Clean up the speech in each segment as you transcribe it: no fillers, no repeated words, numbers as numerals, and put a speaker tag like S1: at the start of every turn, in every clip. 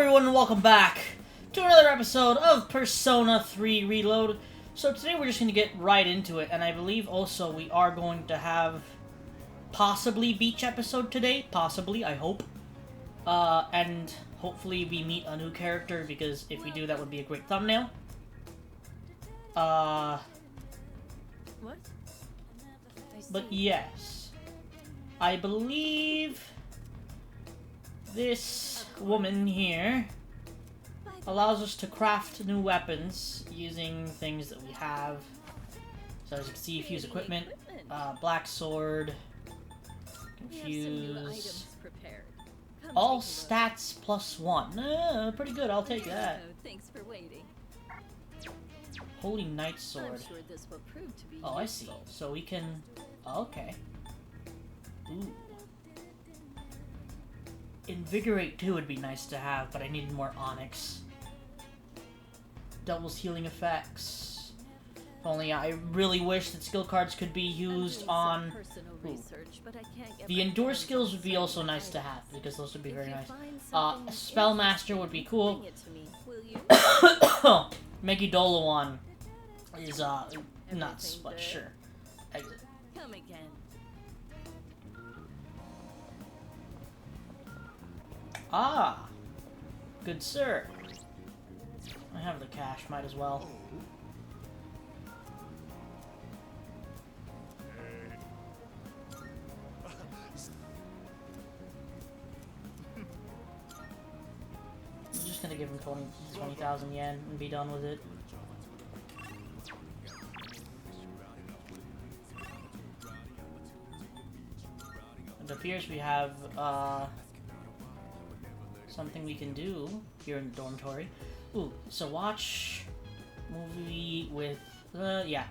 S1: everyone, and welcome back to another episode of Persona 3 Reload. So today we're just going to get right into it, and I believe also we are going to have possibly beach episode today. Possibly, I hope. And hopefully we meet a new character, because if we do, that would be a great thumbnail. But yes. I believe this woman here allows us to craft new weapons using things that we have. So as you can see, fuse equipment, black sword, confuse, all stats +1. Pretty good, I'll take that.
S2: Thanks for waiting.
S1: Holy Knight Sword.
S2: I'm sure this will prove to be
S1: Oh, I see.
S2: useful.
S1: So we can... okay. Ooh. Invigorate 2 would be nice to have, but I needed more Onyx. Doubles healing effects. If only I really wish that skill cards could be used on... The Endure skills would be also nice to have, because those would be very nice. Spellmaster would be cool. Megidolawan is, nuts, but sure. Exit.
S2: Come again.
S1: Ah! Good sir. I have the cash, might as well. I'm just gonna give him 20,000 yen and be done with it. It appears we have, something we can do here in the dormitory. Ooh, so watch movie with, yeah.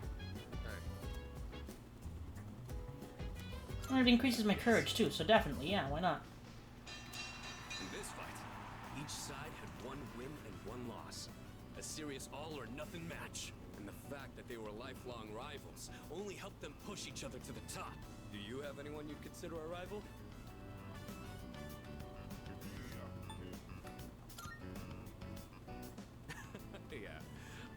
S1: And it increases my courage too, so definitely, yeah, why not?
S3: In this fight, each side had one win and one loss. A serious all-or-nothing match. And the fact that they were lifelong rivals only helped them push each other to the top. Do you have anyone you'd consider a rival? Yeah,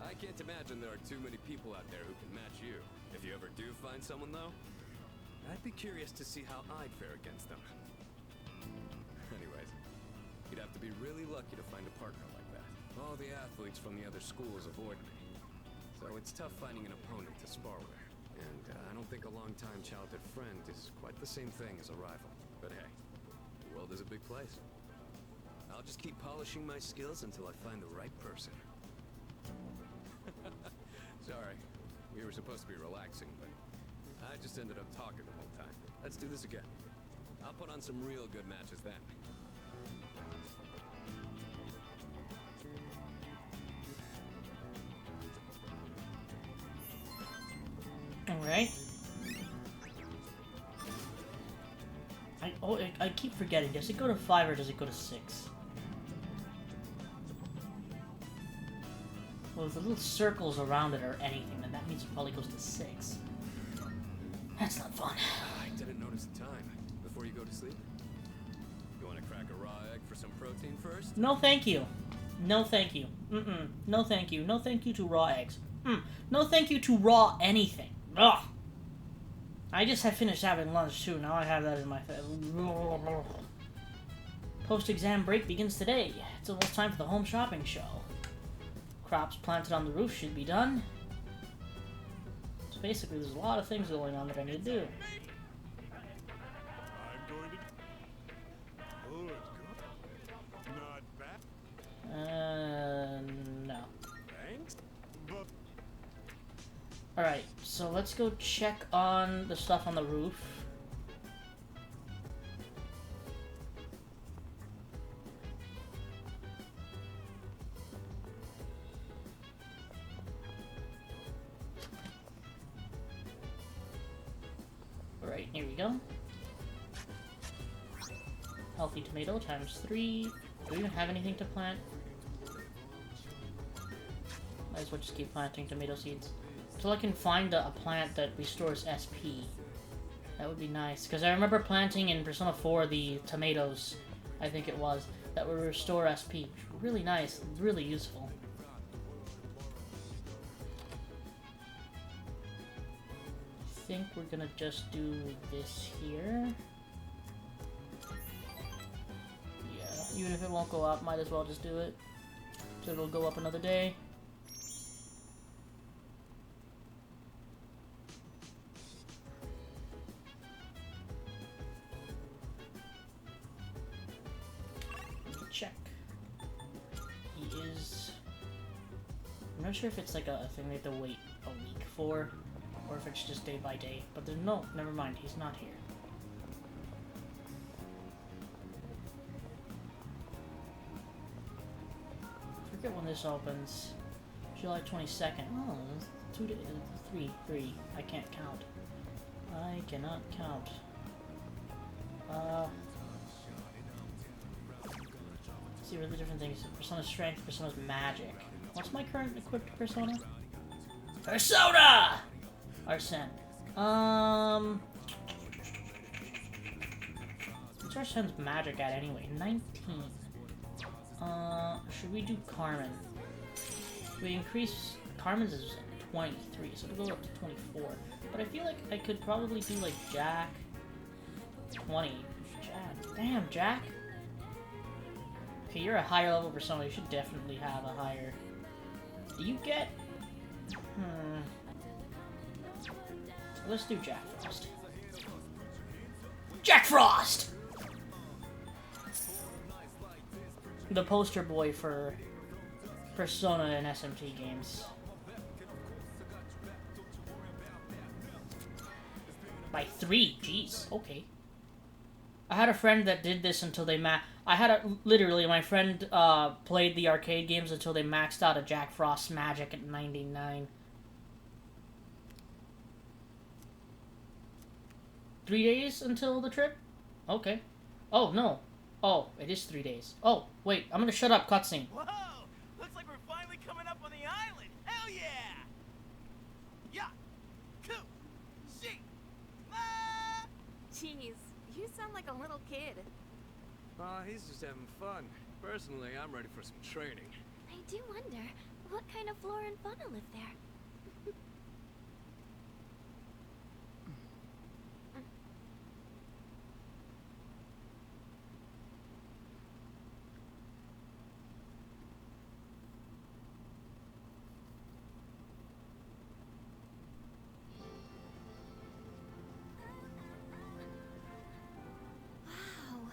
S3: I can't imagine there are too many people out there who can match you. If you ever do find someone, though, I'd be curious to see how I'd fare against them. Anyways, you'd have to be really lucky to find a partner like that. All the athletes from the other schools avoid me, so it's tough finding an opponent to spar with. And I don't think a long-time childhood friend is quite the same thing as a rival. But hey, the world is a big place. I'll just keep polishing my skills until I find the right person. Sorry, we were supposed to be relaxing, but I just ended up talking the whole time. Let's do this again. I'll put on some real good matches then.
S1: Alright. I keep forgetting. Does it go to 5 or does it go to 6? Well, if the little circles around it are anything, then that means it probably goes to 6. That's not fun.
S3: I didn't notice the time. Before you go to sleep? You want to crack a raw egg for some protein first?
S1: No thank you. No thank you. No thank you. No thank you to raw eggs. No thank you to raw anything. Ugh. I just had finished having lunch too. Now I have that in my face. Post-exam break begins today. It's almost time for the home shopping show. Crops planted on the roof should be done. So basically, there's a lot of things going on that I need to do. No.
S3: Thanks.
S1: Alright, so let's go check on the stuff on the roof. Alright, here we go. Healthy tomato ×3. Do we even have anything to plant? Might as well just keep planting tomato seeds. Until I can find a plant that restores SP. That would be nice. Because I remember planting in Persona 4 the tomatoes, I think it was. that will restore SP. Really nice, really useful. I think we're gonna just do this here. Yeah, even if it won't go up, might as well just do it. So it'll go up another day. Check. He is... I'm not sure if it's like a thing we have to wait a week for, or if it's just day by day. But there's no, never mind, he's not here. I forget when this opens. July 22nd. Oh, 2 days, 3. I can't count. I cannot count. See what the different things. Persona's strength, Persona's magic. What's my current equipped persona? Persona! Arsene. What's Arsene's magic at anyway? 19. Should we do Carmen? We increase Carmen's is 23, so it'll go up to 24. But I feel like I could probably do like Jack. 20. Jack. Damn, Jack. Okay, you're a higher level persona. You should definitely have a higher. Do you get? Let's do Jack Frost. Jack Frost! The poster boy for Persona and SMT games. By 3, jeez, okay. I had a friend that did this until they literally, my friend played the arcade games until they maxed out a Jack Frost magic at 99. 3 days until the trip? Okay. Oh, no. Oh, it is 3 days. Oh, wait, I'm gonna shut up, cutscene.
S4: Whoa! Looks like we're finally coming up on the island! Hell yeah! Yeah! Cool! She! Ma!
S2: Jeez, you sound like a little kid.
S3: He's just having fun. Personally, I'm ready for some training.
S5: I do wonder what kind of flora and fauna live there. Wow.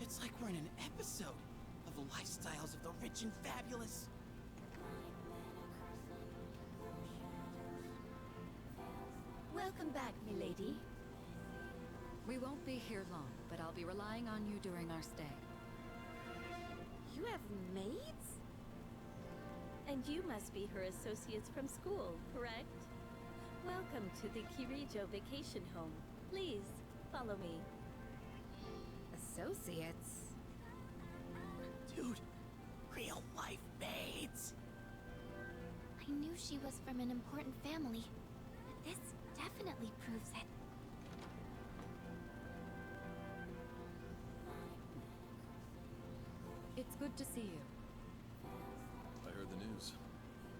S4: It's like we're in an episode of the lifestyles of the rich and fabulous.
S5: Welcome back, milady.
S2: We won't be here long, but I'll be relying on you during our stay.
S5: You have maids?
S6: And you must be her associates from school, correct? Welcome to the Kirijo Vacation Home. Please, follow me.
S2: Associates?
S4: Dude, real life maids.
S5: I knew she was from an important family, but this definitely proves it.
S2: It's good to see you.
S7: I heard the news.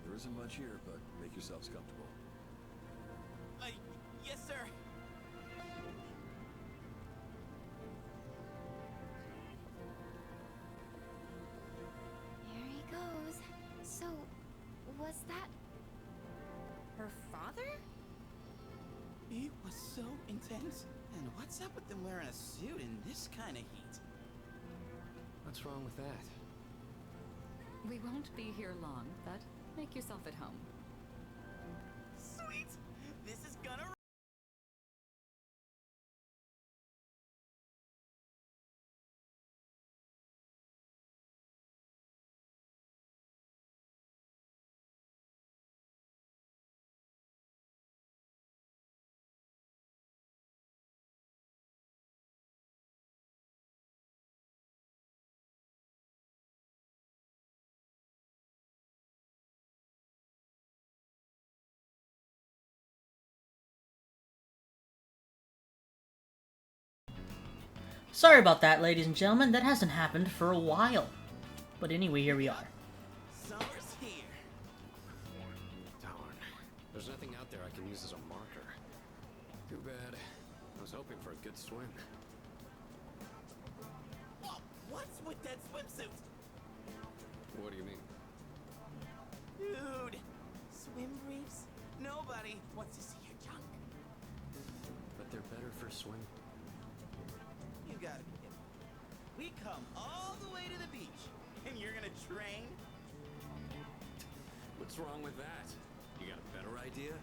S7: There isn't much here, but make yourselves comfortable.
S4: Yes, sir.
S5: There he goes. So, was that her father?
S4: It was so intense. And what's up with them wearing a suit in this kind of heat?
S3: What's wrong with that?
S2: We won't be here long, but make yourself at home.
S4: Sweet! This is gonna
S1: Sorry about that, ladies and gentlemen. That hasn't happened for a while. But anyway, here we are.
S4: Summer's here.
S3: Darn. There's nothing out there I can use as a marker. Too bad. I was hoping for a good swim.
S4: Whoa, what's with that swimsuit?
S3: What do you mean?
S4: Dude, swim briefs? Nobody wants to see your junk.
S3: But they're better for swim.
S4: You gotta be kidding. We come all the way to the beach, and you're gonna train?
S3: What's wrong with that? You got a better idea?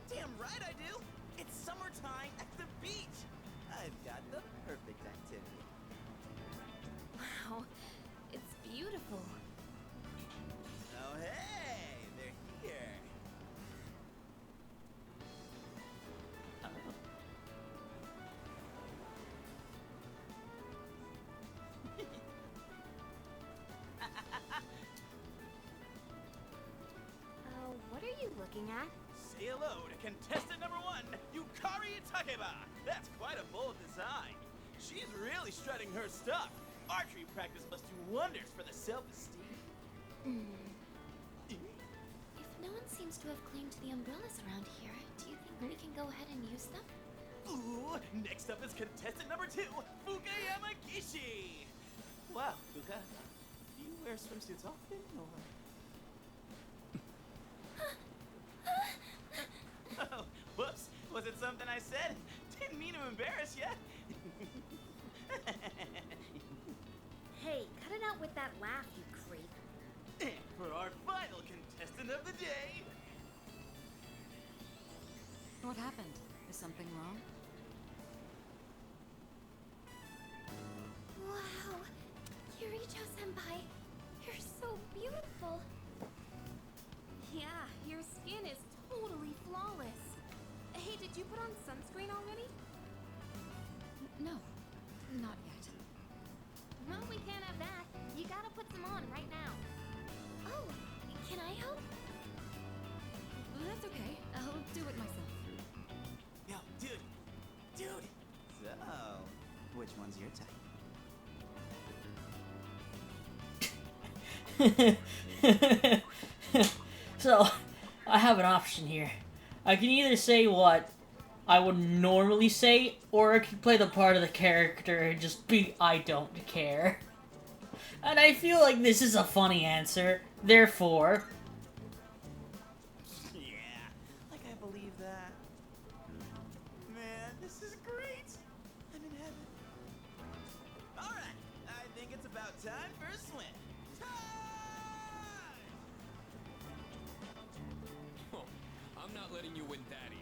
S4: Damn right I do! It's summertime at the beach! I've got the perfect activity.
S6: Wow, it's beautiful.
S4: Oh hey, they're here.
S5: What are you looking at?
S4: Say hello to contestant number 1, Yukari Takeba. That's quite a bold design. She's really strutting her stuff. Archery practice must do wonders for the self-esteem.
S5: If no one seems to have claimed the umbrellas around here, do you think we can go ahead and use them?
S4: Ooh, next up is contestant number 2, Fuka Yamagishi. Wow, Fuka, do you wear swimsuits often, or? Oh, whoops. Was it something I said? Didn't mean to embarrass ya.
S6: Hey, cut it out with that laugh, you creep.
S4: And for our final contestant of the day.
S2: What happened? Is something wrong?
S5: Wow! Kirijo-senpai, you're so beautiful!
S6: Yeah, your skin is totally flawless. Hey, did you put on sunscreen already?
S2: No, not yet.
S6: No, we can't have that. You gotta put some on right now.
S5: Oh, can I help?
S2: That's okay. I'll do it myself.
S4: Yo, dude. Dude. So, which one's your type?
S1: So, I have an option here. I can either say what I would normally say, or I could play the part of the character and just be I don't care. And I feel like this is a funny answer, therefore...
S4: Yeah, like I believe that. Man, this is great. I'm in heaven. Alright, I think it's about time for a swim. Time!
S3: Oh, I'm not letting you win that easy.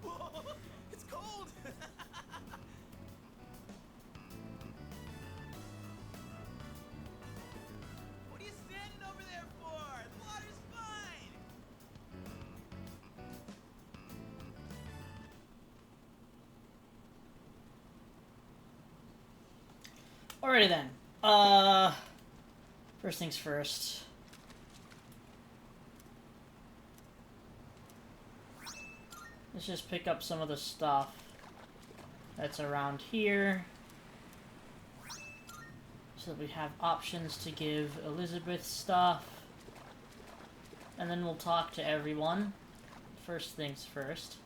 S4: Whoa, it's cold! What are you standing over there for? The water's fine!
S1: Alrighty then. First things first. Let's just pick up some of the stuff that's around here. So that we have options to give Elizabeth stuff. And then we'll talk to everyone. First things first.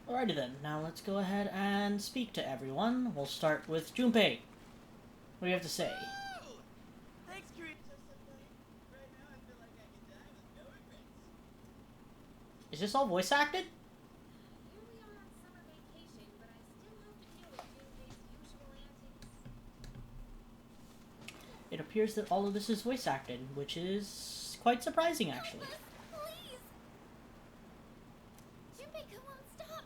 S1: Alrighty then, now let's go ahead and speak to everyone. We'll start with Junpei. What do you have to say?
S4: Woo! Thanks, Kirito-senpai. Right now I feel like I can die with no regrets.
S1: Is this all voice acted?
S6: Here we are on summer vacation, but I still have to deal with Junpei's usual antics.
S1: It appears that all of this is voice acted, which is quite surprising actually.
S5: Please! Junpei won't stop!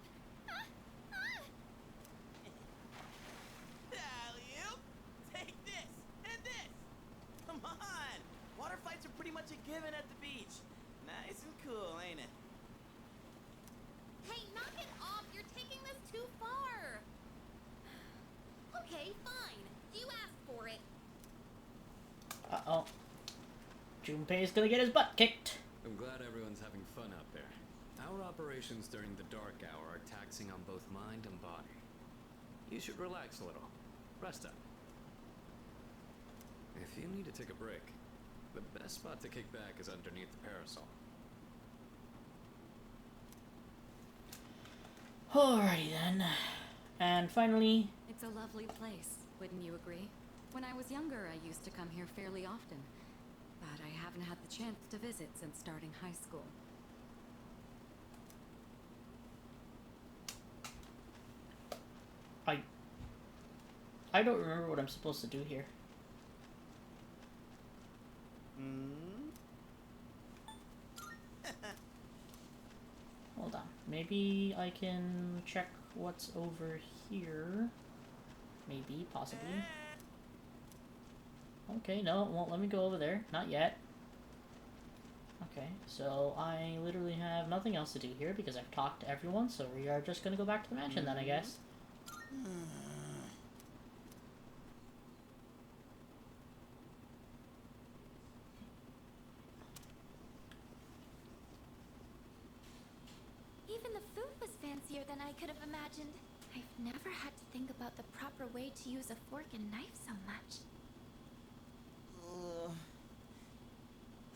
S4: Alley-oop! Take this and this! Come on! Forgiven at the beach. Nice and cool, ain't it?
S8: Hey, knock it off! You're taking this too far! Okay, fine. You asked for it.
S1: Uh-oh. Junpei's gonna get his butt kicked.
S3: I'm glad everyone's having fun out there. Our operations during the dark hour are taxing on both mind and body. You should relax a little. Rest up. If you need to take a break, the best spot to kick back is underneath the parasol.
S1: Alrighty then. And finally...
S2: It's a lovely place, wouldn't you agree? When I was younger, I used to come here fairly often. But I haven't had the chance to visit since starting high school.
S1: I don't remember what I'm supposed to do here. Hold on. Maybe I can check what's over here. Maybe, possibly. Okay, no, it won't let me go over there. Not yet. Okay, so I literally have nothing else to do here because I've talked to everyone, so we are just gonna go back to the mansion then, I guess.
S5: Even the food was fancier than I could have imagined. I've never had to think about the proper way to use a fork and knife so much.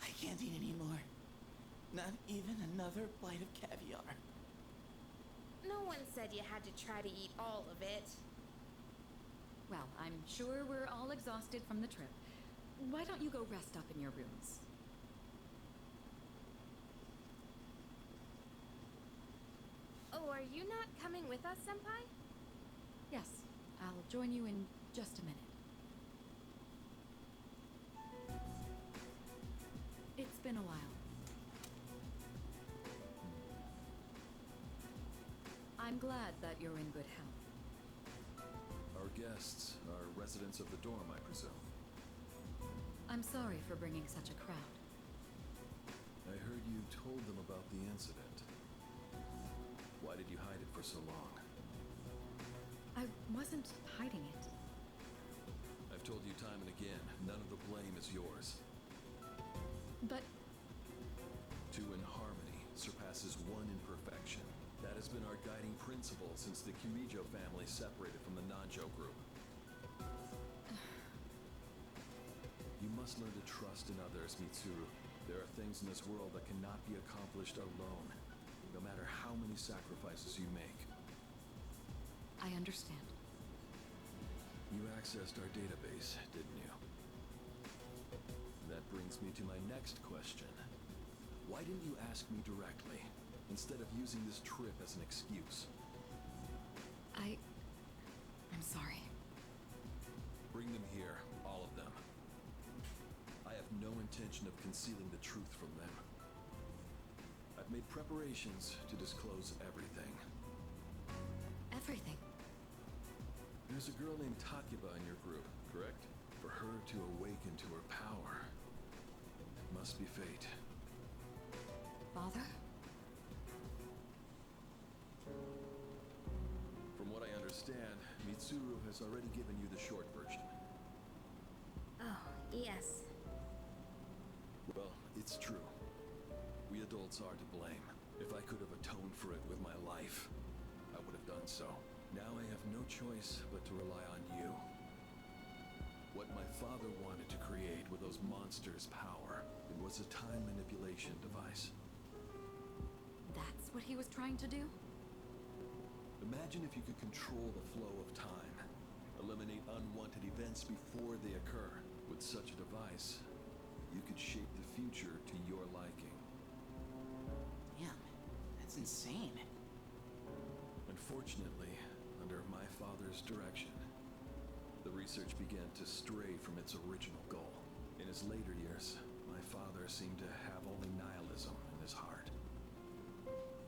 S4: I can't eat anymore. Not even another bite of caviar.
S8: No one said you had to try to eat all of it.
S2: Well, I'm sure we're all exhausted from the trip. Why don't you go rest up in your rooms?
S8: Oh, are you not coming with us, Senpai?
S2: Yes, I'll join you in just a minute. It's been a while. I'm glad that you're in good health.
S7: Our guests are residents of the dorm, I presume.
S2: I'm sorry for bringing such a crowd.
S7: I heard you told them about the incident. Why did you hide it for so long?
S2: I wasn't hiding it.
S7: I've told you time and again, none of the blame is yours.
S2: But
S7: Two in harmony surpasses one in perfection. That has been our guiding principle since the Kirijo family separated from the Nanjo group. You must learn to trust in others, Mitsuru. There are things in this world that cannot be accomplished alone, no matter how many sacrifices you make.
S2: I understand.
S7: You accessed our database, didn't you? That brings me to my next question. Why didn't you ask me directly, instead of using this trip as an excuse?
S2: I'm sorry.
S7: Bring them here, all of them. I have no intention of concealing the truth from them. I've made preparations to disclose everything.
S2: Everything.
S7: There's a girl named Takeba in your group, correct? For her to awaken to her power, it must be fate.
S2: Father?
S7: From what I understand, Mitsuru has already given you the short version.
S8: Oh, yes.
S7: Well, it's true. We adults are to blame. If I could have atoned for it with my life, I would have done so. Now I have no choice but to rely on you. What my father wanted to create with those monsters' power, it was a time manipulation device.
S2: That's what he was trying to do?
S7: Imagine if you could control the flow of time, eliminate unwanted events before they occur. With such a device, you could shape the future to your liking.
S4: Damn, that's insane.
S7: Unfortunately, under my father's direction, the research began to stray from its original goal. In his later years, my father seemed to have only nihilism in his heart.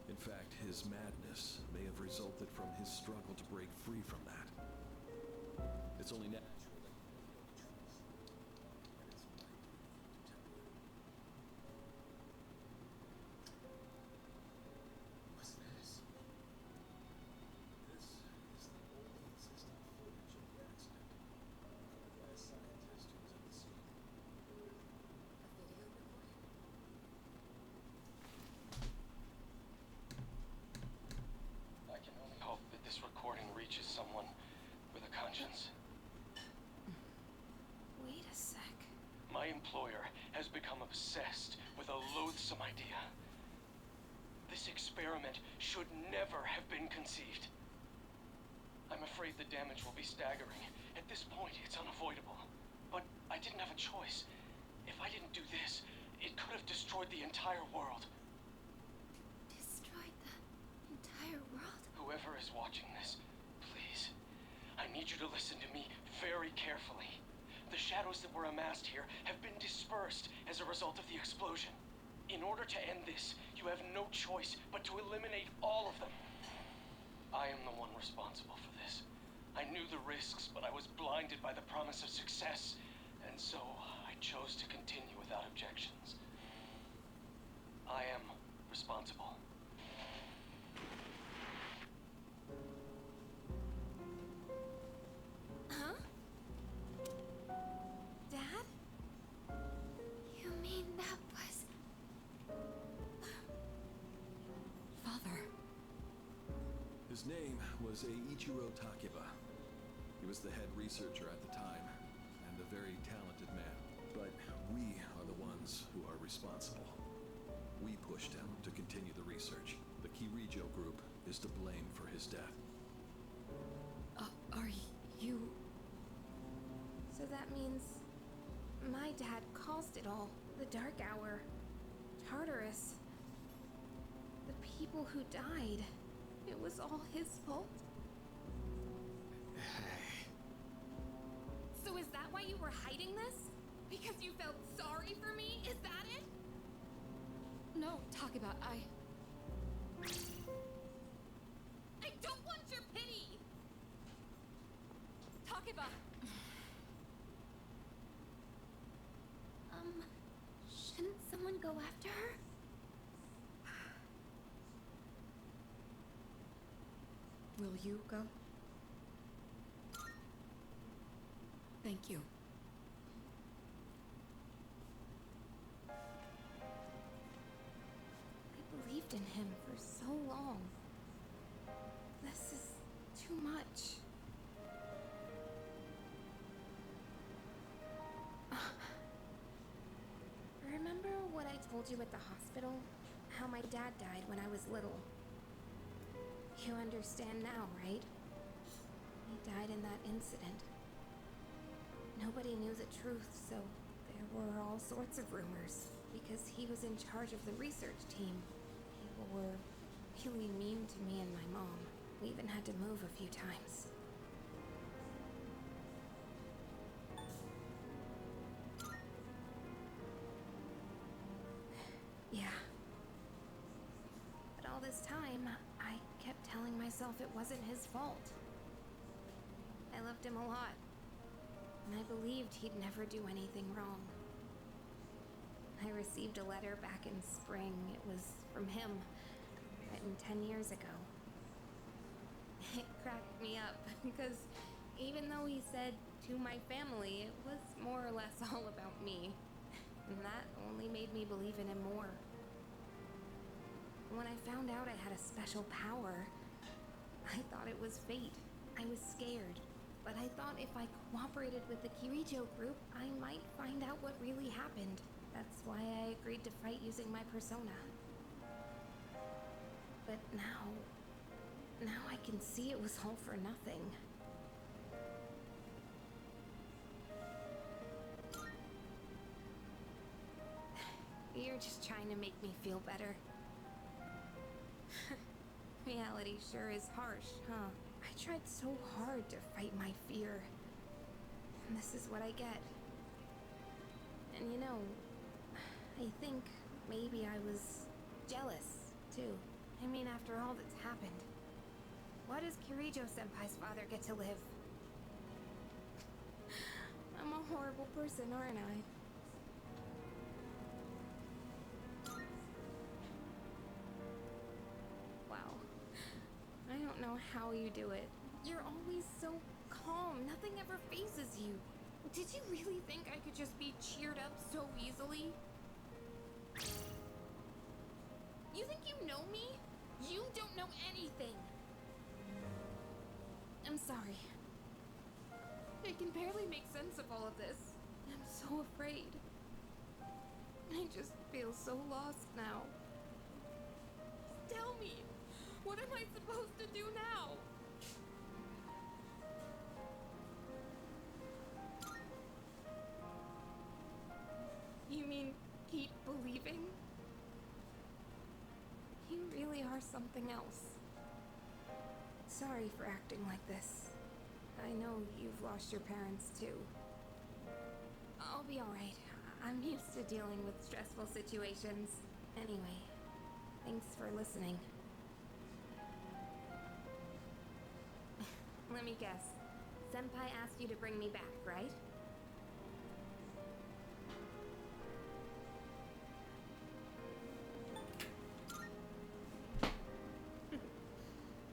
S7: In fact, his madness may have resulted from his struggle to break free from that. It's only natural that
S9: employer has become obsessed with a loathsome idea. This experiment should never have been conceived. I'm afraid the damage will be staggering. At this point, it's unavoidable. But I didn't have a choice. If I didn't do this, it could have destroyed the entire world.
S5: Destroyed the entire world?
S9: Whoever is watching this, please, I need you to listen to me very carefully. The shadows that were amassed here have been dispersed as a result of the explosion. In order to end this, you have no choice but to eliminate all of them. I am the one responsible for this. I knew the risks, but I was blinded by the promise of success, and so I chose to continue without objections. I am responsible.
S5: Huh? Dad? You mean that was...
S2: Father.
S7: His name was Eiichiro Takeba. He was the head researcher at the time, and a very talented man. But we are the ones who are responsible. We pushed him to continue the research. The Kirijo group is to blame for his death.
S2: Are you...
S10: So that means my dad caused it all. The Dark Hour, Tartarus, the people who died. It was all his fault. So is that why you were hiding this? Because you felt sorry for me? Is that it?
S2: No, talk about...
S10: I don't want your pity!
S2: Takeba!
S5: Shouldn't someone go after her?
S2: Will you go? Thank you.
S10: I believed in him for so long. This is too much. Remember what I told you at the hospital? How my dad died when I was little. You understand now, right? He died in that incident. Nobody knew the truth, so there were all sorts of rumors. Because he was in charge of the research team. People were really mean to me and my mom. We even had to move a few times. Yeah. But all this time, I kept telling myself it wasn't his fault. I loved him a lot. And I believed he'd never do anything wrong. I received a letter back in spring. It was from him, written 10 years ago. It cracked me up, because even though he said to my family, it was more or less all about me. And that only made me believe in him more. When I found out I had a special power, I thought it was fate. I was scared. But I thought if I cooperated with the Kirijo group, I might find out what really happened. That's why I agreed to fight using my persona. But now I can see it was all for nothing. You're just trying to make me feel better. Reality sure is harsh, huh? I tried so hard to fight my fear. And this is what I get. And you know, I think maybe I was jealous, too. I mean, after all that's happened. Why does Kirijo-senpai's father get to live? I'm a horrible person, aren't I? Wow. I don't know how you do it. You're always so calm. Nothing ever phases you. Did you really think I could just be cheered up so easily? You think you know me? You don't know anything. I'm sorry. I can barely make sense of all of this. I'm so afraid. I just feel so lost now. Tell me, what am I supposed to do now? You mean keep believing? You really are something else. Sorry for acting like this. I know you've lost your parents too. I'll be alright. I'm used to dealing with stressful situations. Anyway, thanks for listening. Let me guess. Senpai asked you to bring me back, right?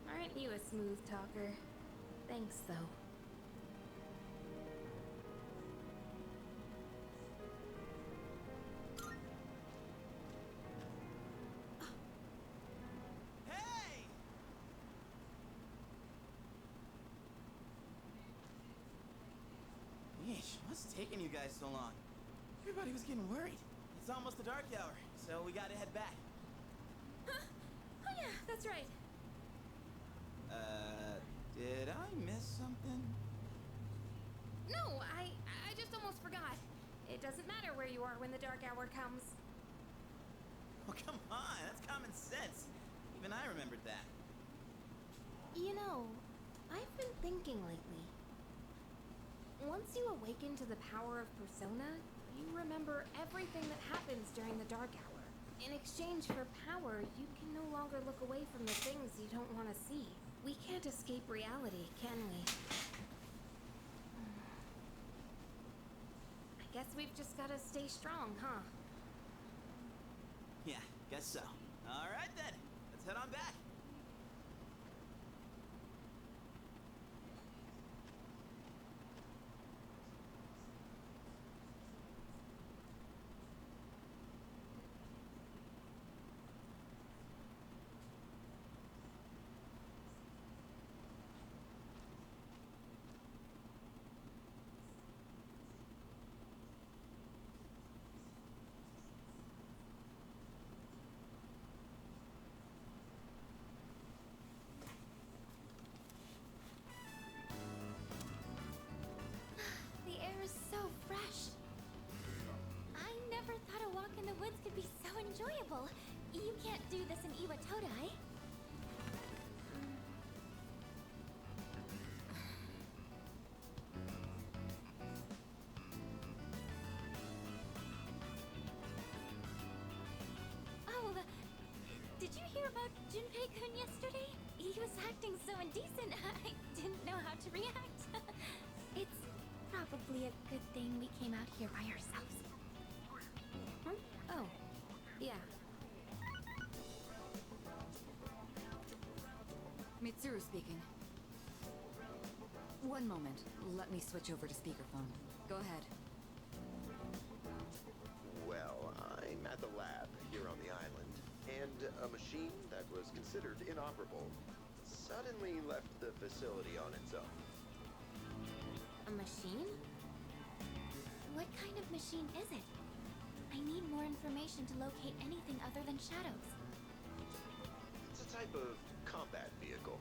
S10: Aren't you a smooth talker? Thanks, though.
S4: Hey! Yeesh, what's taking you guys so long? Everybody was getting worried. It's almost the dark hour, so we gotta head back.
S10: Huh? Oh yeah, that's right.
S4: Did I miss something?
S10: No, I just almost forgot. It doesn't matter where you are when the dark hour comes.
S4: Oh, come on, that's common sense. Even I remembered that.
S10: You know, I've been thinking lately. Once you awaken to the power of Persona, you remember everything that happens during the dark hour. In exchange for power, you can no longer look away from the things you don't want to see. We can't escape reality, can we? I guess we've just gotta stay strong, huh?
S4: Yeah, guess so. All right then, let's head on back.
S5: The air is so fresh. I never thought a walk in the woods could be so enjoyable. You can't do this in Iwatodai. Oh, did you hear about Junpei-kun yesterday? He was acting so indecent, I didn't know how to react. It's probably a good thing we came out here by ourselves.
S10: Huh? Oh, yeah.
S2: Mitsuru speaking. One moment. Let me switch over to speakerphone. Go ahead.
S11: Well, I'm at the lab here on the island, and a machine that was considered inoperable suddenly left the facility on its own.
S10: A machine?
S5: What kind of machine is it? I need more information to locate anything other than shadows.
S11: It's a type of combat vehicle,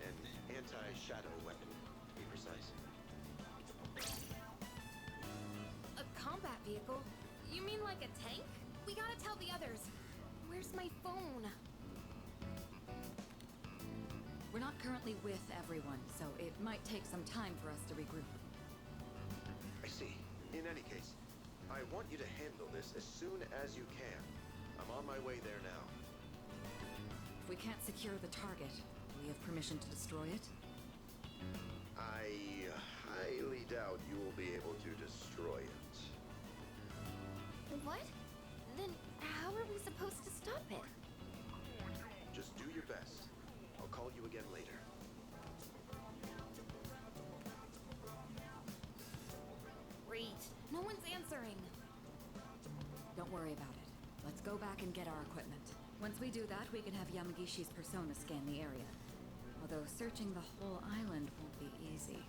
S11: an anti-shadow weapon, to be precise.
S10: A combat vehicle? You mean like a tank? We gotta tell the others. Where's my phone?
S2: We're not currently with everyone, so it might take some time for us to regroup.
S11: I see. In any case, I want you to handle this as soon as you can. I'm on my way there now.
S2: If we can't secure the target, do we have permission to destroy it?
S11: I highly doubt you will be able to destroy it.
S5: What? Then how are we supposed to stop it?
S11: Just do your best. I'll call you again later.
S10: Great. No one's answering.
S2: Don't worry about it. Let's go back and get our equipment. Once we do that, we can have Yamagishi's persona scan the area. Although searching the whole island won't be easy.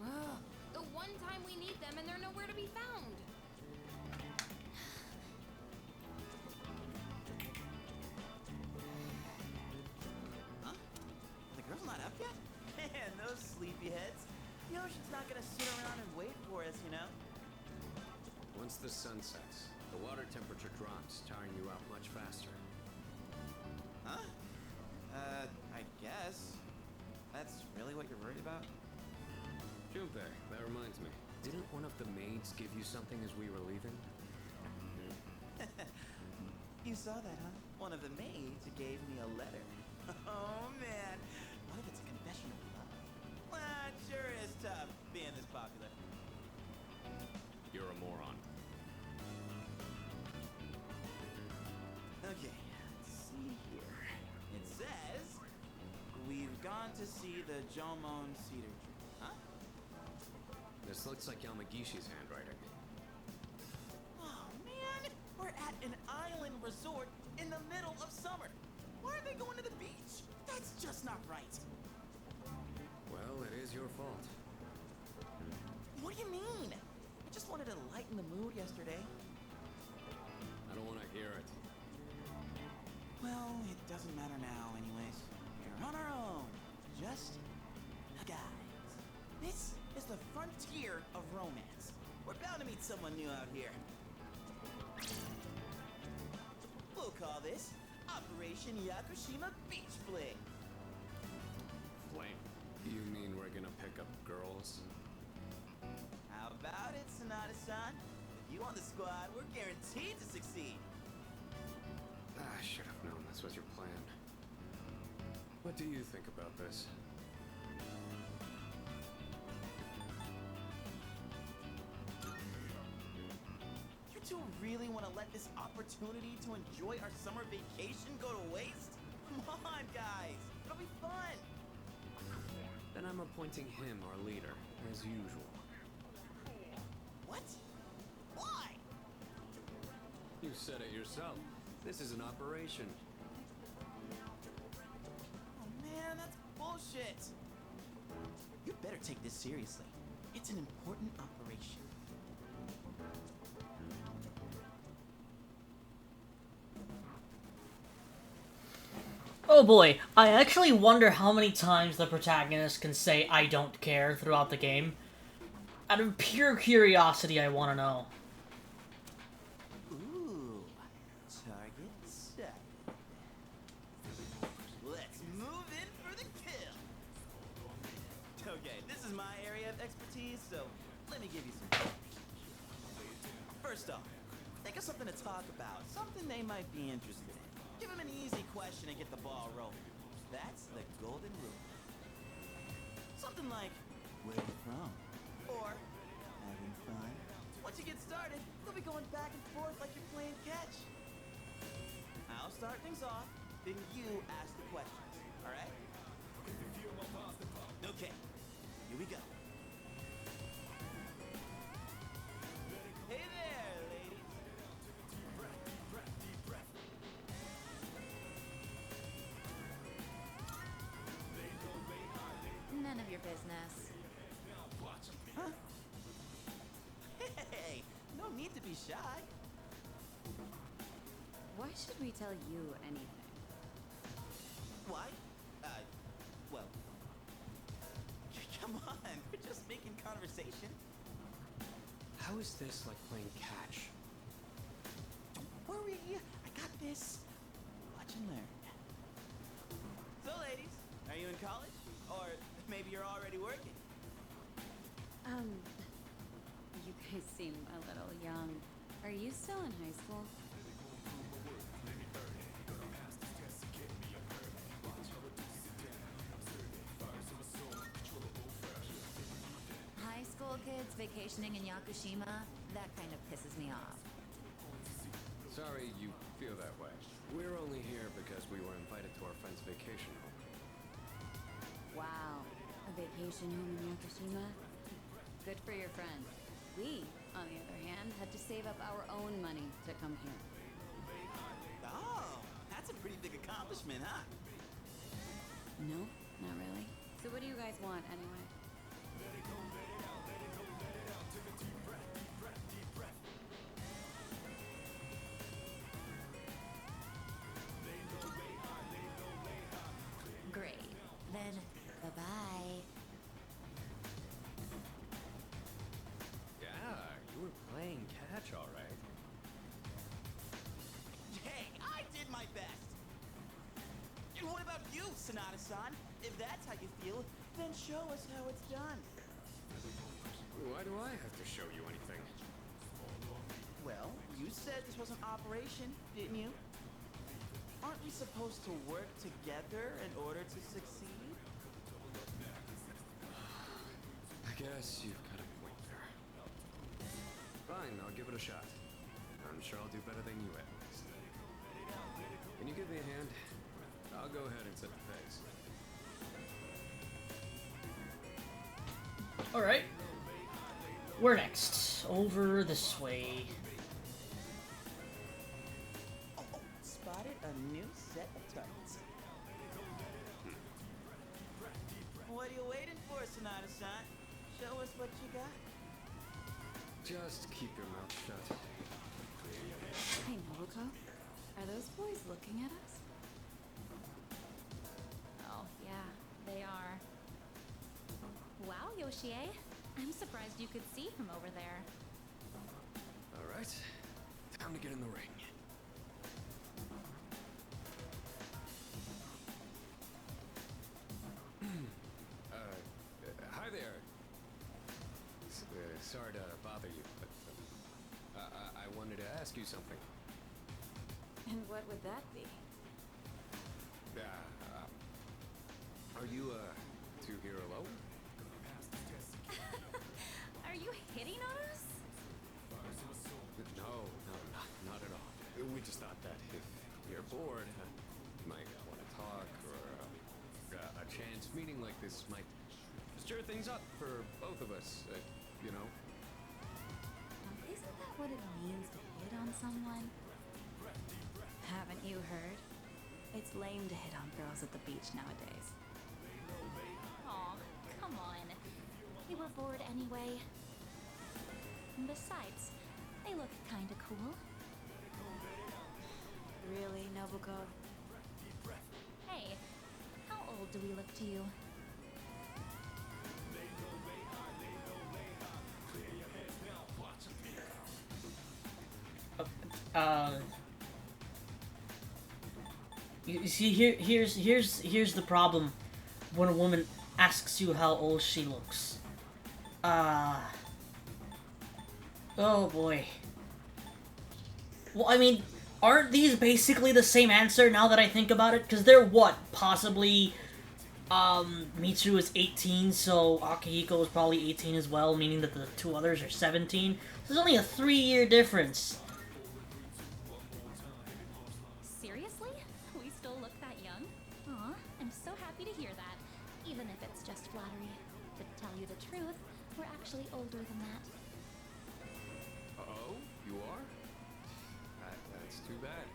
S10: Ugh, the one time we need them and they're nowhere to be found.
S3: Once the sun sets, the water temperature drops, tiring you out much faster.
S4: Huh? I guess. That's really what you're worried about?
S3: Junpei, that reminds me. Didn't one of the maids give you something as we were leaving?
S4: You saw that, huh? One of the maids gave me a letter. Oh, man. What if it's a confession of love? Well, it sure is tough being this popular.
S3: You're a moron.
S4: Okay, let's see here. It says, we've gone to see the Jomon cedar tree. Huh?
S3: This looks like Yamagishi's handwriting.
S4: Oh, man! We're at an island resort in the middle of summer. Why are they going to the beach? That's just not right.
S3: Well, it is your fault.
S4: What do you mean? I just wanted to lighten the mood yesterday.
S3: I don't want to hear it.
S4: Well, it doesn't matter now anyways. We're on our own. Just guys. This is the frontier of romance. We're bound to meet someone new out here. We'll call this Operation Yakushima Beach Fling.
S3: Flame. You mean we're gonna pick up girls?
S4: How about it, Sonata-san? With you on the squad, we're guaranteed to succeed.
S3: I should have known this was your plan. What do you think about this?
S4: You two really want to let this opportunity to enjoy our summer vacation go to waste? Come on, guys. It'll be fun.
S3: Then I'm appointing him our leader, as usual.
S4: What? Why?
S3: You said it yourself. This is an operation.
S4: Oh man, that's bullshit. You better take this seriously. It's an important operation.
S1: Oh boy, I actually wonder how many times the protagonist can say "I don't care" throughout the game. Out of pure curiosity, I want to know.
S4: Ooh, target set. Let's move in for the kill. Okay, this is my area of expertise, so let me give you some. First off, think of something to talk about, something they might be interested in. Give them an easy question and get the ball rolling. That's the golden rule. Something like, where are you from? Or, having fun? Once you get started, they'll be going back and forth like you're playing catch. I'll start things off, then you ask the questions, alright? Okay, here we go. Hey there, ladies.
S2: None of your business.
S4: Huh? Hey, no need to be shy.
S2: Why should we tell you anything?
S4: Why? Well, come on, we're just making conversation.
S3: How is this like playing catch?
S4: Don't worry, I got this. Watch and learn. So, ladies, are you in college? Or maybe you're already working?
S2: You guys seem a little young. Are you still in high school? High school kids vacationing in Yakushima? That kind of pisses me off.
S3: Sorry you feel that way. We're only here because we were invited to our friend's vacation home.
S2: Wow, a vacation home in Yakushima? Good for your friend. We, on the other hand, had to save up our own money to come here.
S4: Oh, that's a pretty big accomplishment, huh?
S2: No, not really. So what do you guys want anyway? Great. Then, bye-bye.
S3: Yeah, you were playing catch match, all right.
S4: Hey, I did my best. And what about you, Sonata-san? If that's how you feel, then show us how it's done.
S3: Why do I have to show you anything?
S4: Well, you said this was an operation, didn't you? Aren't we supposed to work together in order to succeed?
S3: I guess you've got a point there. Fine, I'll give it a shot. I'm sure I'll do better than you at least. Can you give me a hand? I'll go ahead and set the pace.
S1: Alright. Where next? Over this way.
S4: Oh, spotted a new set of targets. What are you waiting for, Sonata-san? Show us what you got.
S3: Just keep your mouth shut.
S2: Hey, Nobuko. Are those boys looking at us?
S5: Oh, yeah, they are. Wow, Yoshie. I'm surprised you could see from over there.
S3: All right, time to get in the ring. Hi there. Sorry to bother you, but I wanted to ask you something.
S2: And what would that be?
S3: Are you two here alone?
S5: Are you hitting on us?
S3: No, not at all. We just thought that if you're bored, you might want to talk, or a chance meeting like this might stir things up for both of us, you know?
S2: Isn't that what it means to hit on someone? Haven't you heard? It's lame to hit on girls at the beach nowadays.
S5: Aw, come on. We were bored anyway. And besides, they look kinda cool.
S2: Really, Nobuko?
S5: Hey, how old do we look to you?
S1: You see, here's the problem when a woman asks you how old she looks. Oh boy. Well, I mean, aren't these basically the same answer now that I think about it? Because they're what? Possibly, Mitsuru is 18, so Akihiko is probably 18 as well, meaning that the two others are 17. So there's only a 3-year difference.
S5: Seriously? We still look that young? Aw, I'm so happy to hear that, even if it's just flattery. To tell you the truth, we're actually older than that.
S3: Oh, you are? That's too bad.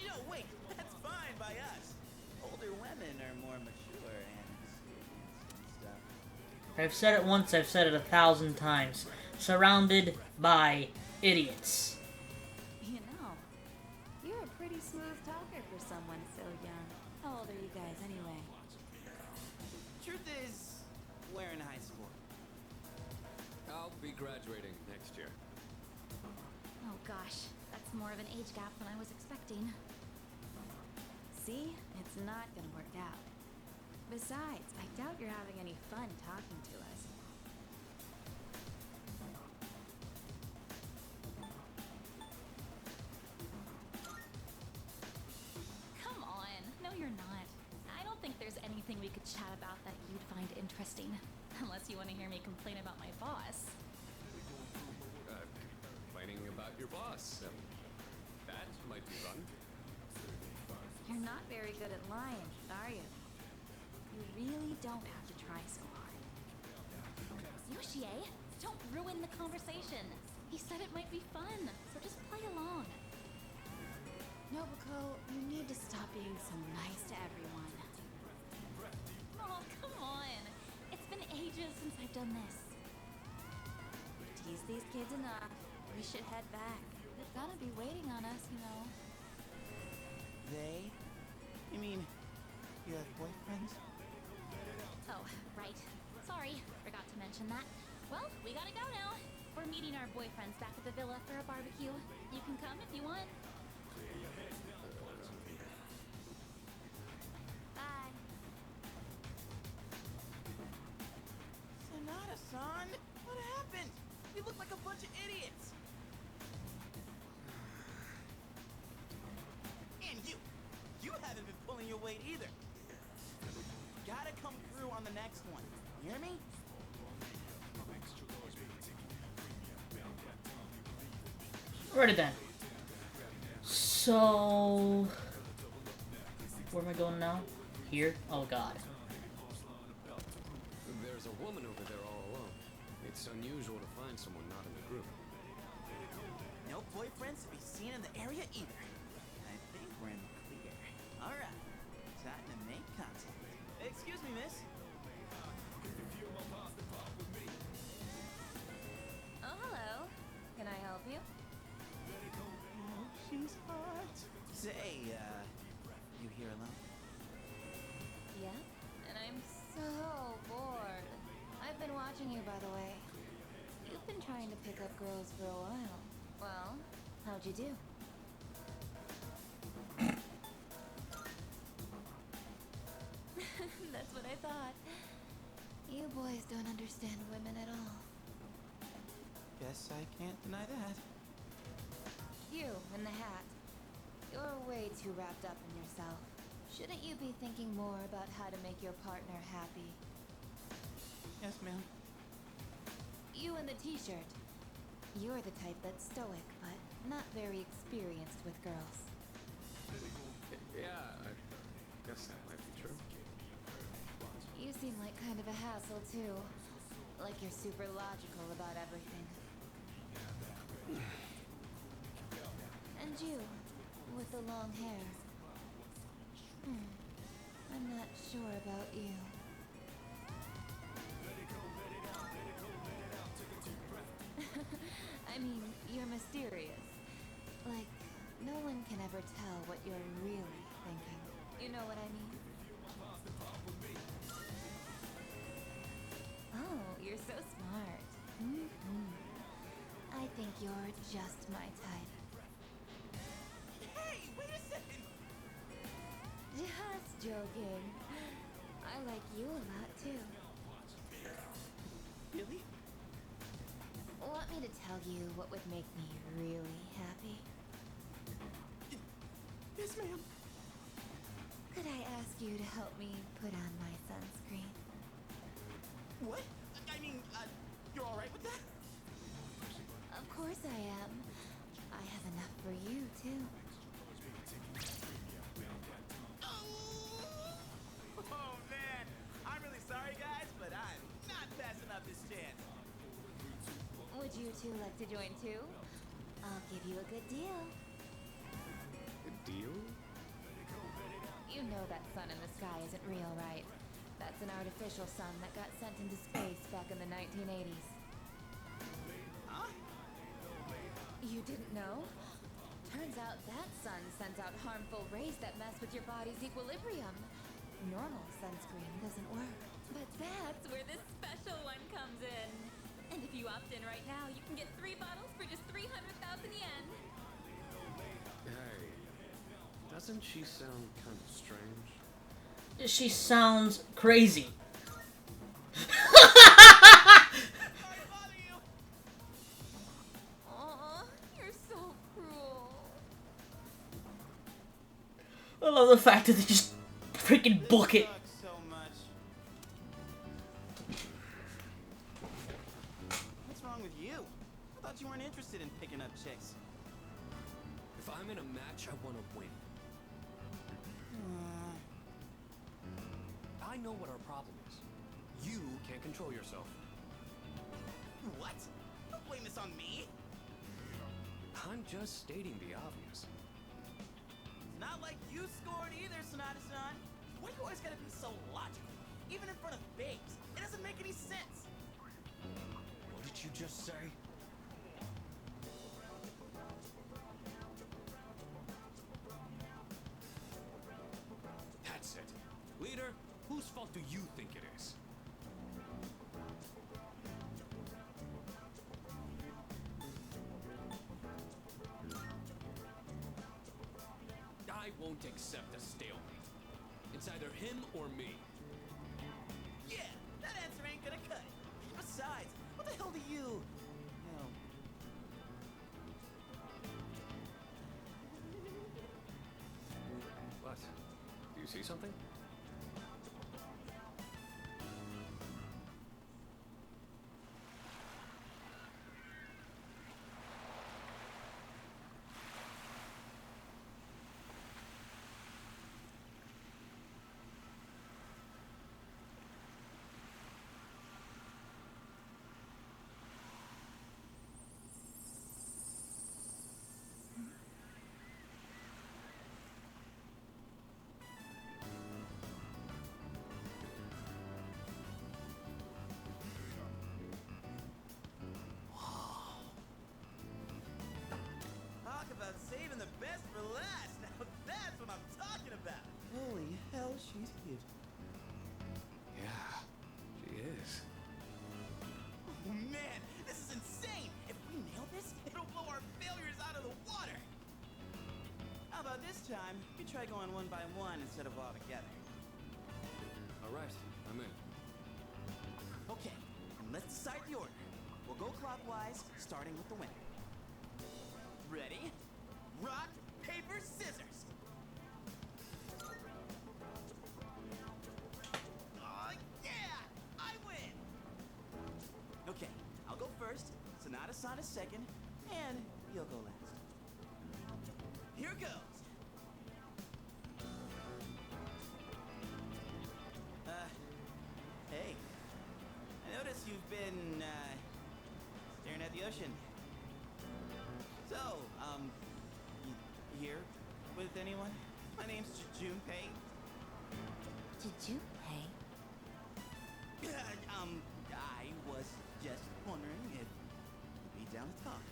S4: No, wait, that's fine by us. Older women are more mature and stuff.
S1: I've said it once, I've said it 1,000 times. Surrounded by idiots.
S2: You know, you're a pretty smooth talker for someone so young. How old are you guys anyway?
S4: Truth is, we're in high school.
S3: I'll be graduating next year.
S5: Oh gosh, that's more of an age gap than I was expecting.
S2: See? It's not gonna work out. Besides, I doubt you're having any fun talking to us.
S5: Come on, no you're not. I don't think there's anything we could chat about that you'd find interesting. Unless you want to hear me complain about my boss.
S3: Complaining about your boss. That might be fun.
S2: You're not very good at lying, are you? You really don't have to try so hard.
S5: Yoshie, don't ruin the conversation. He said it might be fun, so just play along.
S2: Nobuko, you need to stop being so nice to everyone.
S5: Oh, come on. It's been ages since I've done this.
S2: Tease these kids enough. We should head back. They're gonna be waiting on us, you know.
S4: They? You mean, you have boyfriends?
S5: Oh, right. Sorry, forgot to mention that. Well, we gotta go now. We're meeting meeting our boyfriends back at the villa for a barbecue. You can come if you want. Bye.
S4: Sonata-san, what happened? You look like a bunch of idiots. And you haven't been pulling your weight either. Gotta come through on the next one. You hear me?
S1: Alrighty then. So, where am I going now? Here? Oh god.
S3: There's a woman over there all alone. It's unusual to find someone not in the group.
S4: No boyfriends to be seen in the area either. I think we're in the clear. Alright. Time to make contact. Excuse me, miss.
S2: Oh, hello. Can I help you?
S4: Oh, she's hot. Say, you here alone?
S2: Yeah, and I'm so bored.
S10: I've been watching you, by the way. You've been trying to pick up girls for a while.
S2: Well, how'd you do? That's what I thought.
S10: You boys don't understand women at all.
S4: Guess I can't deny that.
S10: You, in the hat. You're way too wrapped up in yourself. Shouldn't you be thinking more about how to make your partner happy?
S4: Yes, ma'am.
S10: You in the t-shirt. You're the type that's stoic, but not very experienced with girls.
S3: Yeah, I guess that might be true.
S10: You seem like kind of a hassle, too. Like you're super logical about everything. And you, with the long hair. I'm not sure about you. I mean, you're mysterious. Like, no one can ever tell what you're really thinking. You know what I mean? Oh, you're so smart. I think you're just my type.
S4: Hey, wait a second!
S10: Just joking. I like you a lot, too.
S4: Really?
S10: Want me to tell you what would make me really happy?
S4: Yes, ma'am.
S10: Could I ask you to help me put on my sunscreen?
S4: What? I mean, you're alright with that?
S10: Of course I am. I have enough for you, too.
S4: Oh, man. I'm really sorry, guys, but I'm not passing up this chance.
S10: Would you two like to join, too? I'll give you a good deal.
S3: A deal?
S10: You know that sun in the sky isn't real, right? That's an artificial sun that got sent into space back in the 1980s.
S4: Huh?
S10: You didn't know? Turns out that sun sends out harmful rays that mess with your body's equilibrium. Normal sunscreen doesn't work.
S2: But that's where this special one comes in. And if you opt in right now, you can get 3 bottles for just 300,000 yen.
S3: Hey, doesn't she sound kind of strange?
S1: She sounds crazy.
S2: Aw, you're so cruel.
S1: I love the fact that they just freaking book it.
S4: Sucks so much. What's wrong with you? I thought you weren't interested in picking up chicks.
S3: If I'm in a match, I want to win. I know what our problem is. You can't control yourself.
S4: What? Don't blame this on me.
S3: I'm just stating the obvious.
S4: It's not like you scored either, Sonata-san. Why do you always gotta be so logical? Even in front of babes. It doesn't make any sense.
S3: What did you just say? That's it. Leader, whose fault do you think it is? won't accept a stalemate. It's either him or me.
S4: Yeah, that answer ain't gonna cut it. Besides, what the hell do you know?
S3: What? Do you see something?
S4: Talk about saving the best for last. Now that's what I'm talking about. Holy hell, she's cute.
S3: Yeah, she is.
S4: Oh man, this is insane. If we nail this, it'll blow our failures out of the water. How about this time, we try going one by one instead of all together?
S3: All right, I'm in.
S4: Okay, and let's decide the order. We'll go clockwise, starting with the winner. Ready? Rock, paper, scissors. Oh, yeah! I win! Okay, I'll go first, Sonata second, and you'll go last. Here goes! Hey. I notice you've been, staring at the ocean. So, you here with anyone? My name's Junpei.
S5: Junpei?
S4: I was just wondering if you'd be down to talk.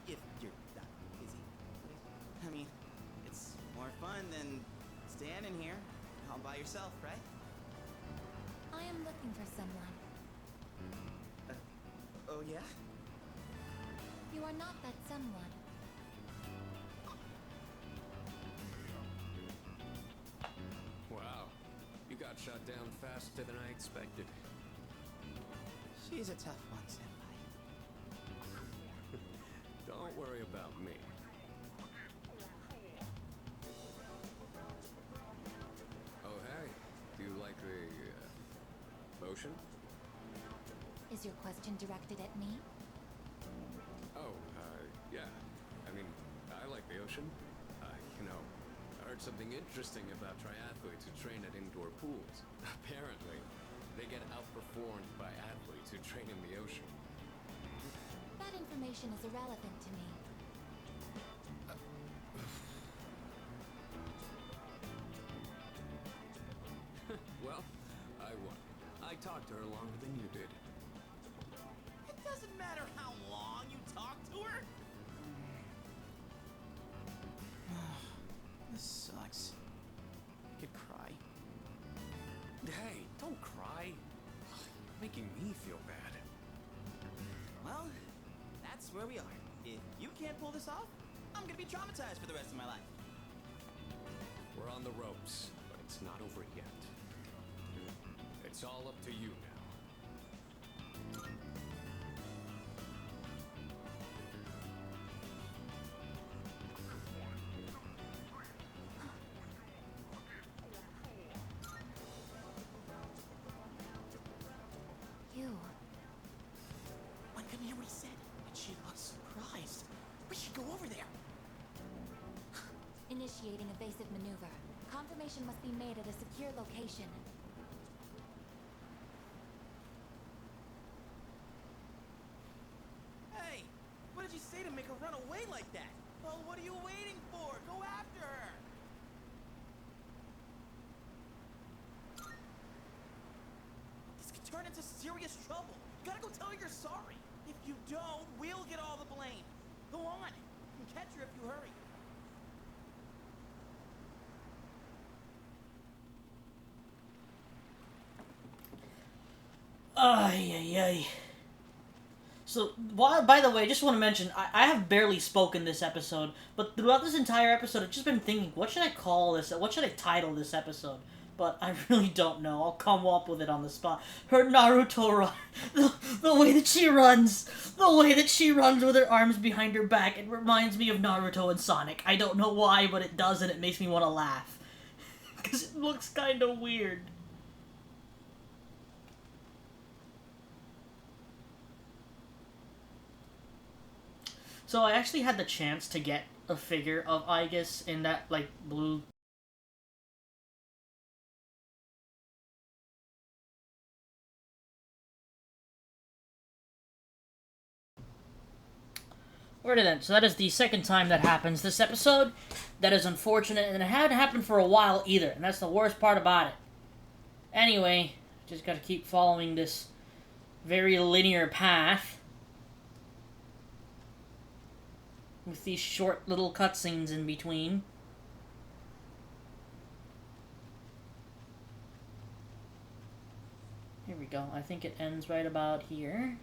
S4: If you're not busy. I mean, it's more fun than standing here all by yourself, right?
S5: I am looking for someone.
S4: Oh yeah?
S5: You are not that someone.
S3: Wow, you got shot down faster than I expected.
S4: She's a tough one, Senpai.
S3: Don't worry about me. Oh, hey. Do you like the ocean?
S5: Is your question directed at me?
S3: Oh, yeah. I mean, I like the ocean. I heard something interesting about triathletes who train at indoor pools. Apparently, they get outperformed by athletes who train in the ocean.
S5: That information is irrelevant to me.
S3: Well, I won. I talked to her longer than you did.
S4: It doesn't matter how long you talk to her. This sucks. I could cry.
S3: Hey, don't cry. You're making me feel bad.
S4: Well, that's where we are. If you can't pull this off, I'm gonna be traumatized for the rest of my life.
S3: We're on the ropes, but it's not over yet. It's all up to you now.
S5: You.
S4: One couldn't hear what he said, and she looked surprised. We should go over there.
S5: Initiating evasive maneuver. Confirmation must be made at a secure location.
S4: Hey, what did you say to make her run away like that? Well, what are you waiting for? Go after her! This could turn into serious trouble. You gotta go tell her you're sorry. If you don't, we'll get all the blame. Go on. You can catch her if you hurry.
S1: Ay, ay, ay. So, by the way, I just want to mention, I have barely spoken this episode, but throughout this entire episode, I've just been thinking, what should I call this? What should I title this episode? But I really don't know. I'll come up with it on the spot. Her Naruto run. The way that she runs. The way that she runs with her arms behind her back. It reminds me of Naruto and Sonic. I don't know why, but it does, and it makes me want to laugh. Because it looks kind of weird. So I actually had the chance to get a figure of Aigis in that, like, blue... Where did that? So that is the second time that happens this episode. That is unfortunate, and it hadn't happened for a while either, and that's the worst part about it. Anyway, just gotta keep following this very linear path. With these short little cutscenes in between. Here we go. I think it ends right about here.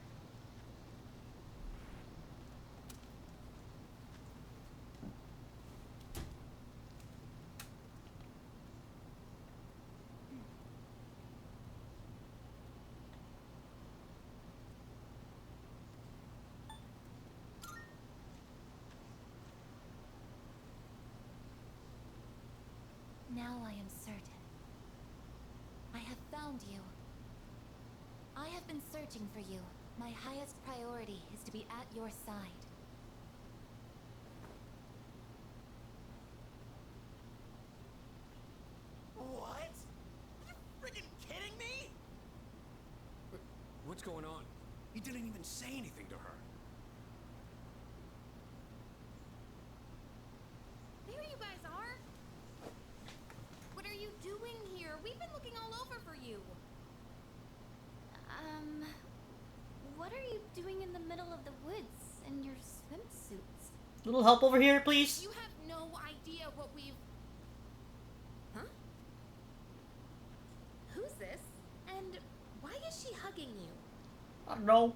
S5: Now I am certain. I have found you. I have been searching for you. My highest priority is to be at your side.
S4: What? You freaking kidding me?
S3: What's going on? He didn't even say anything to her.
S8: There you guys are. What are you doing here? We've been looking all over for you.
S5: What are you doing in the middle of the woods in your swimsuits?
S1: Little help over here, please?
S8: You have no idea what we've... Huh? Who's this? And why is she hugging you?
S1: I don't know.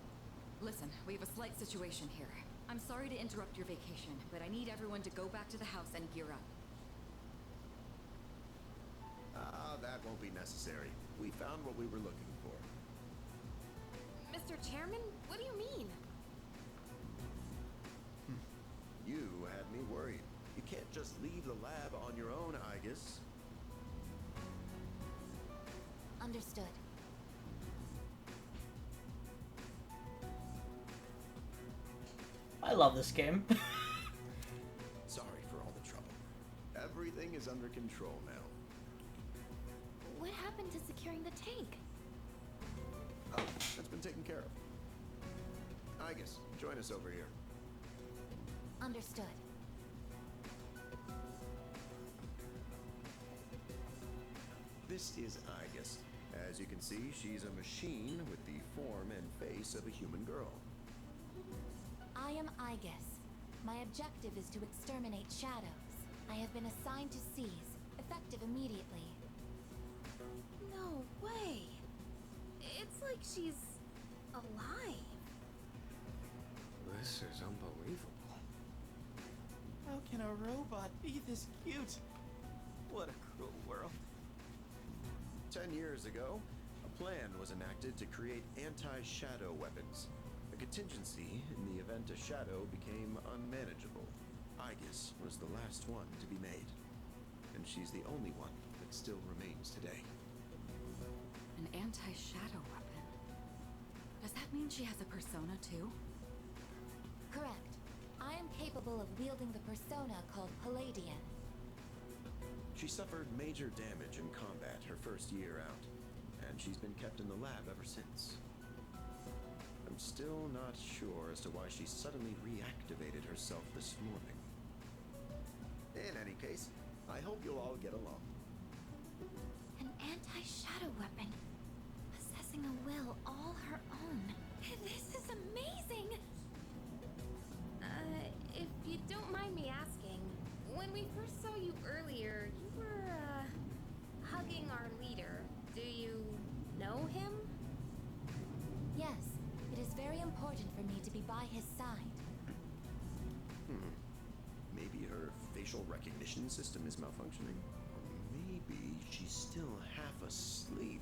S2: Listen, we have a slight situation here. I'm sorry to interrupt your vacation, but I need everyone to go back to the house and gear up.
S11: That won't be necessary. We found what we were looking for.
S8: Mr. Chairman, what do you mean?
S11: You had me worried. You can't just leave the lab on your own, Aigis.
S5: Understood.
S1: I love this game.
S11: Sorry for all the trouble. Everything is under control now.
S5: What happened to securing the tank?
S11: Oh, that's been taken care of. Aigis, join us over here.
S5: Understood.
S11: This is Aigis. As you can see, she's a machine with the form and face of a human girl.
S5: I am Aigis. My objective is to exterminate shadows. I have been assigned to seize, effective immediately.
S10: No way. It's like she's alive.
S3: This is unbelievable.
S4: How can a robot be this cute? What a cruel world.
S11: 10 years ago, a plan was enacted to create anti-shadow weapons. A contingency in the event a shadow became unmanageable. Aigis was the last one to be made. And she's the only one that still remains today.
S2: An anti-shadow weapon? Does that mean she has a persona too?
S5: Correct. I am capable of wielding the persona called Palladian.
S11: She suffered major damage in combat her first year out, and she's been kept in the lab ever since. I'm still not sure as to why she suddenly reactivated herself this morning. In any case, I hope you'll all get along.
S5: An anti-shadow weapon. Possessing a will all her own. This is amazing!
S10: If you don't mind me asking, when we first saw you earlier, you were, hugging our leader. Do you know him?
S5: Yes, it is very important for me to
S2: by his side.
S11: Maybe her facial recognition system is malfunctioning. Or maybe she's still half asleep.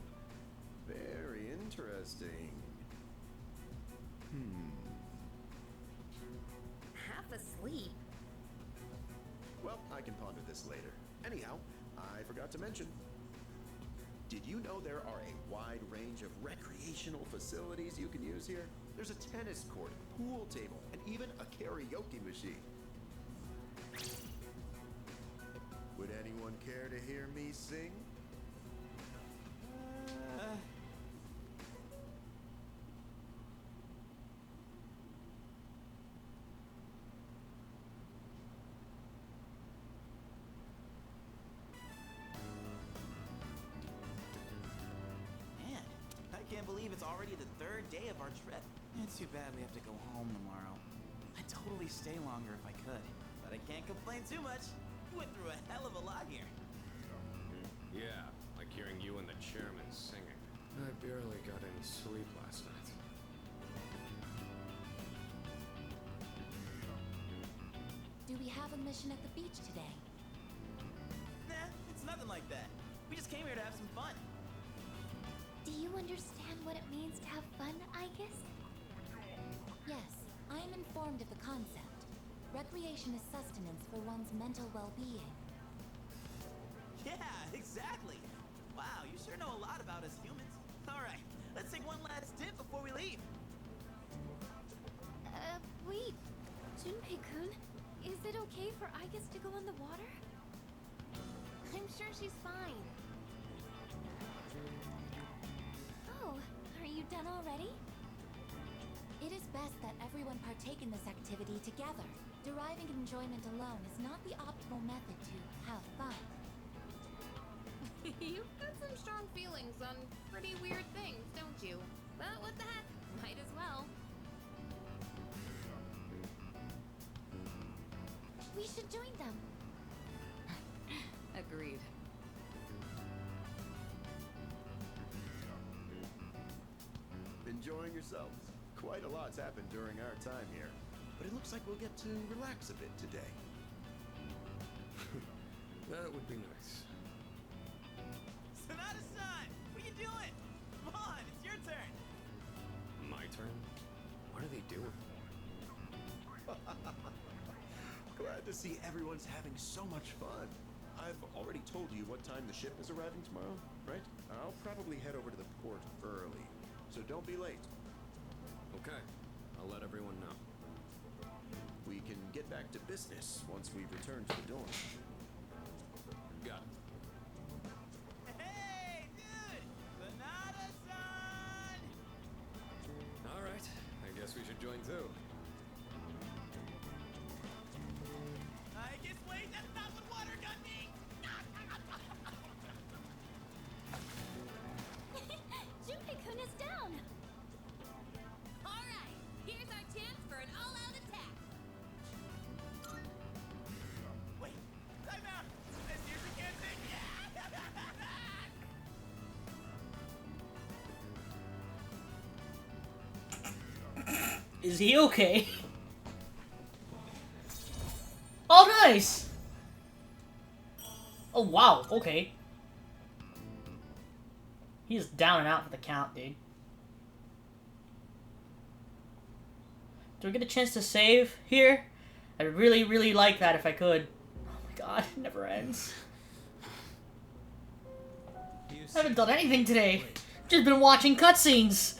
S11: Very interesting.
S10: Half asleep?
S11: Well, I can ponder this later. Anyhow, I forgot to mention. Did you know there are a wide range of recreational facilities you can use here? There's a tennis court, pool table, and even a karaoke machine. Would anyone care to hear me sing?
S4: Man, I can't believe it's already the third day of our trip. It's too bad we have to go home tomorrow. I'd totally stay longer if I could, but I can't complain too much. We went through a hell of a lot here.
S3: Yeah, like hearing you and the chairman singing. I barely got any sleep last night.
S2: Do we have a mission at the beach today?
S4: Nah, it's nothing like that. We just came here to have some fun.
S5: Do you understand what it means to have fun, Aigis?
S2: Yes, I am informed of the concept. Recreation is sustenance for one's mental well-being.
S4: Yeah, exactly. Wow, you sure know a lot about us humans. All right, let's take one last dip before we leave.
S5: Wait. Junpei-kun, is it okay for Aigis to go in the water?
S10: I'm sure she's fine.
S5: Oh, are you done already?
S2: It is best that everyone partake in this activity together. Deriving enjoyment alone is not the optimal method to have fun.
S10: You've got some strong feelings on pretty weird things, don't you? But what the heck? Might as well.
S5: We should join them.
S2: Agreed.
S11: Enjoying yourselves? Quite a lot's happened during our time here. But it looks like we'll get to relax a bit today.
S3: That would be nice.
S4: Sonata-san, what are you doing? Come on, it's your turn.
S3: My turn? What are they doing?
S11: Glad to see everyone's having so much fun. I've already told you what time the ship is arriving tomorrow, right? I'll probably head over to the port early, so don't be late.
S3: Okay, I'll let everyone know.
S11: We can get back to business once we return to the dorm.
S3: Got it.
S4: Hey, dude! Sonata-san!
S3: All right, I guess we should join too.
S4: I guess, wait, that's not what water gun means!
S5: Junpei-kun is down.
S10: All right, here's our chance for an all-out attack.
S4: Wait, time out! I seriously can't think!
S1: Is he okay? Oh, nice! Oh, wow, okay. He's down and out for the count, dude. Do we get a chance to save here? I'd really, really like that if I could. Oh my god, it never ends. I haven't done anything today. Just been watching cutscenes.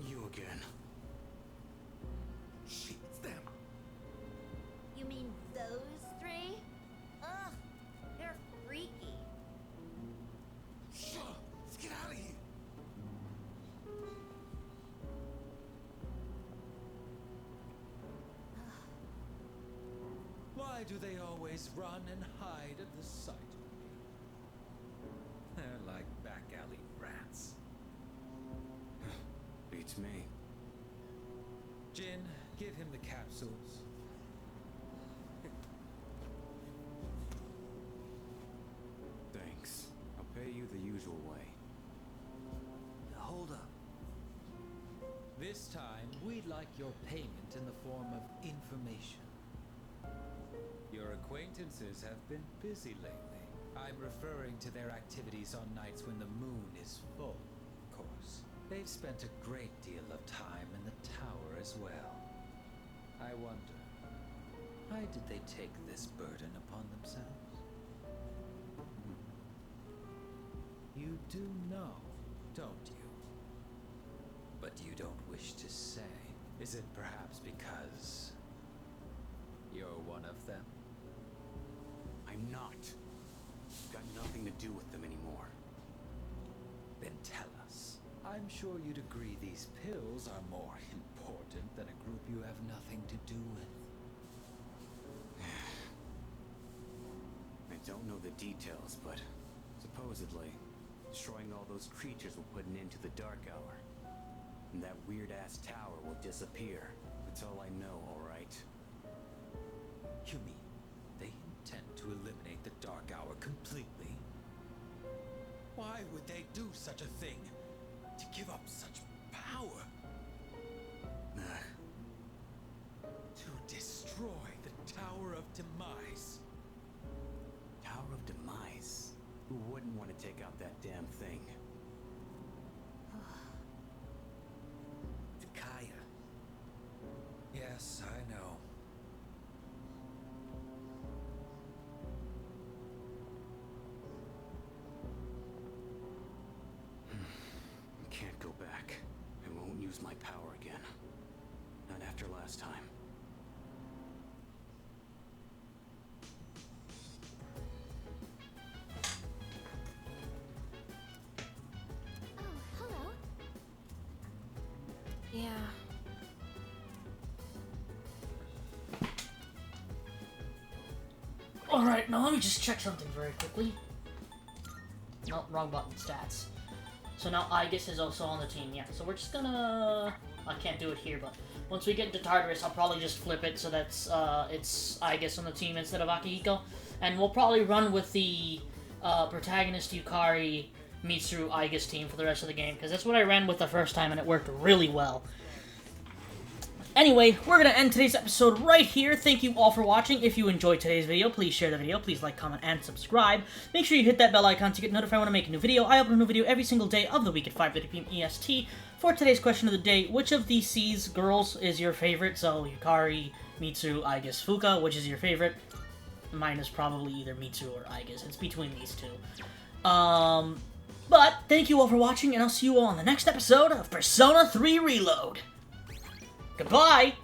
S3: You again.
S11: Shit, it's them.
S8: You mean those three? Ugh, they're freaky.
S11: Shut up. Let's get out of here.
S12: Why do they always run and hide at the sight of me? They're like back alley rats.
S3: Beats me.
S12: Jin, give him the capsules.
S3: Thanks. I'll pay you the usual way.
S11: Hold up.
S12: This time, we'd like your payment in the form of information. Your acquaintances have been busy lately. I'm referring to their activities on nights when the moon is full, of course. They've spent a great deal of time in the tower as well. I wonder, why did they take this burden upon themselves? You do know, don't you? But you don't wish to say. Is it perhaps because you're one of them?
S9: I'm not. Got nothing to do with them anymore.
S12: Then tell us. I'm sure you'd agree these pills are more important than a group you have nothing to do with.
S9: I don't know the details, but supposedly, destroying all those creatures will put an end to the Dark Hour. And that weird-ass tower will disappear. That's all I know, alright?
S12: You mean they intend to eliminate the Dark Hour completely? Why would they do such a thing? To give up such power? To destroy the Tower of Demise.
S9: Tower of Demise? Who wouldn't want to take out that damn thing?
S12: Kaya. Yes, I know.
S9: I can't go back. I won't use my power again. Not after last time.
S5: Oh, hello.
S10: Yeah.
S1: Alright, now let me just check something very quickly. No, wrong button, stats. So now Aigis is also on the team, yeah. So we're just gonna... I can't do it here, but once we get into Tartarus, I'll probably just flip it so that's it's Aigis on the team instead of Akihiko. And we'll probably run with the protagonist Yukari, Mitsuru, Aigis team for the rest of the game, because that's what I ran with the first time and it worked really well. Anyway, we're going to end today's episode right here. Thank you all for watching. If you enjoyed today's video, please share the video. Please like, comment, and subscribe. Make sure you hit that bell icon to get notified when I make a new video. I upload a new video every single day of the week at 5:30 p.m. EST. For today's question of the day, which of these C's girls is your favorite? So, Yukari, Mitsuru, Aigis, Fuka, which is your favorite? Mine is probably either Mitsuru or Aigis. It's between these two. But, thank you all for watching, and I'll see you all on the next episode of Persona 3 Reload. Goodbye!